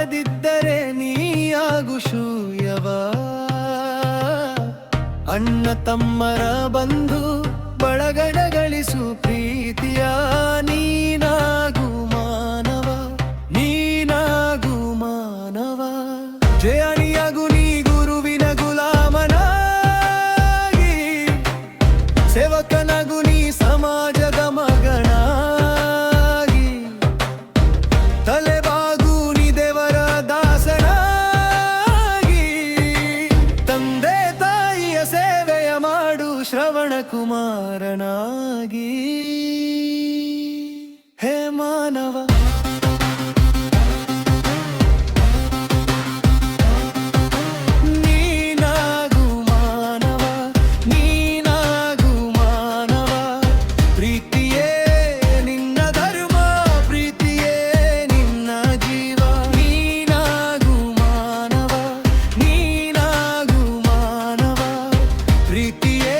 ಮಾಡದಿದ್ದರೆ ನೀಯಾಗು ಶೂಯವ. ಅಣ್ಣ ತಮ್ಮರ ಬಂಧು ಬಳಗಡ ಗಳಿಸು ಪ್ರೀತಿಯ. ನೀನಾಗು ಮಾನವ, ನೀನಾಗು ಮಾನವ. ಜಯಣಿಯಾಗು ನೀ ಗುರುವಿನ ಗುಲಾಮನಾಗಿ, ಸೇವಕನಾಗು ನೀ ಸಮಾಜದ ಮಗನಾಗಿ. ತಲೆಬಾಗು ನೀ ದೇವರ ದಾಸನಾಗಿ, ತಂದೆ ತಾಯಿಯ ಸೇವೆಯ ಮಾಡು ಶ್ರವಣ ಕುಮಾರನಾಗಿ. ಹೇ ಮಾನವ, ನೀನಾಗು ಮಾನವ, ನೀನಾಗು ಮಾನವ. ಪ್ರೀತಿಯೇ ನಿನ್ನ ಧರ್ಮ, ಪ್ರೀತಿಯೇ ನಿನ್ನ ಜೀವ. ನೀನಾಗು ಮಾನವ, ನೀನಾಗು ಮಾನವ. ಪ್ರೀತಿಯೇ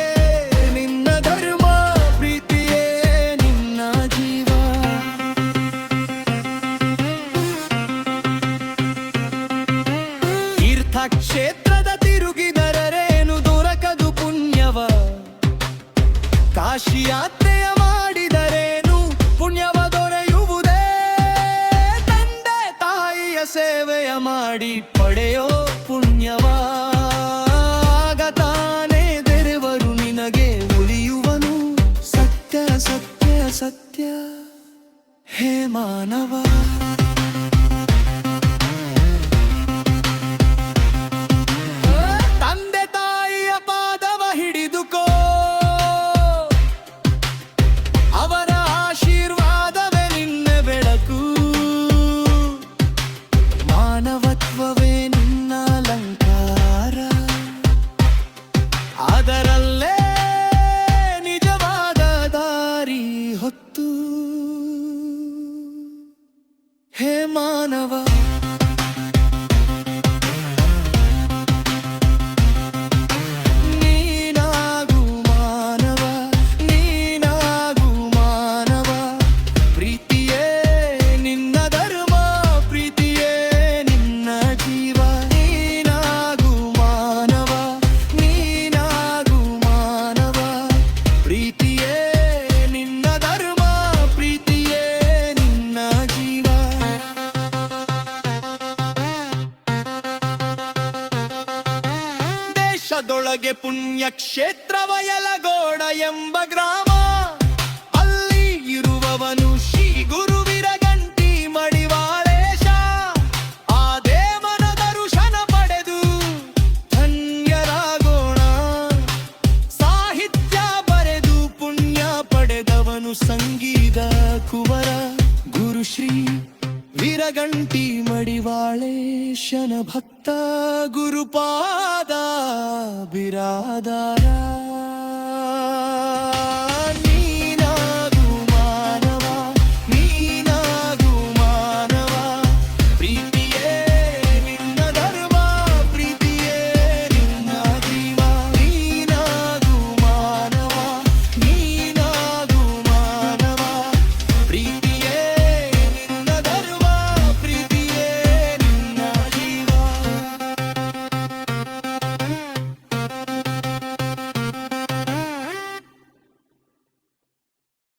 ನಿನ್ನ ಧರ್ಮ, ಪ್ರೀತಿಯೇ ನಿನ್ನ ಜೀವ. ತೀರ್ಥಕ್ಷೇತ್ರದ ತಿರುಗಿದರೇನು ದೊರಕದು ಪುಣ್ಯವ. ಕಾಶಿ ಯಾತ್ರೆಯ ಮಾಡಿದರೇನು ಪುಣ್ಯವ ದೊರೆಯುವುದೇ. ತಂದೆ ತಾಯಿಯ ಸೇವೆಯ ಮಾಡಿ ಪಡೆಯೋ ಪುಣ್ಯವ. ಆಗ ತಾನೇ ದೇವರು ನಿನಗೆ ಉಳಿಯುವನು. ಸತ್ಯ ಸತ್ಯ ಸತ್ಯ ಹೇ ಮಾನವ. ತಂದೆ ತಾಯಿಯ ಪಾದವ ಹಿಡಿದುಕೋ, ಅವರ ಆಶೀರ್ವಾದವೇ ನಿನ್ನ ಬೆಳಕು. ಮಾನವತ್ವವೇ ನಿನ್ನ ಅಲಂಕಾರ, ಅದರಲ್ಲೇ ನಿಜವಾದ ದಾರಿ ಹೊತ್ತು. ಹೇ ಮಾನವ, ನೀನಾಗು ಮಾನವ, ನೀನಾಗು ಮಾನವ. ಪ್ರೀತಿಯೇ ನಿನ್ನ ಧರ್ಮ, ಪ್ರೀತಿಯೇ ನಿನ್ನ ಜೀವ. ನೀನಾಗು ಮಾನವ, ನೀನಾಗು ಮಾನವ. ಪ್ರೀತಿಯೇ ನಿನ್ನ ಧರ್ಮ, ಪ್ರೀತಿಯೇ ನಿನ್ನ ಜೀವ. ದೇಶದೊಳಗೆ ಪುಣ್ಯಕ್ಷೇತ್ರವ ಯಲಗೋಡ ಎಂಬ ಗ್ರಾಮ. ಅಲ್ಲಿ ಇರುವವನು ಶ್ರೀ ಗುರುವಿರಗಂಟಿ ಮಡಿವಾಳೇಶ. ಆ ದೇವನ ದರ್ಶನ ಪಡೆದು ಧನ್ಯರಾಗೋಣ. ಸಾಹಿತ್ಯ ಬರೆದು ಪುಣ್ಯ ಪಡೆದವನು ಸಂಗೀತ ಕುವರ ಗುರುಶ್ರೀ ವಿರಗಂಟಿ ಮಡಿವಾಳೇಶನ ಭಕ್ತ ಗುರುಪಾದ ಬಿರಾದಾರ.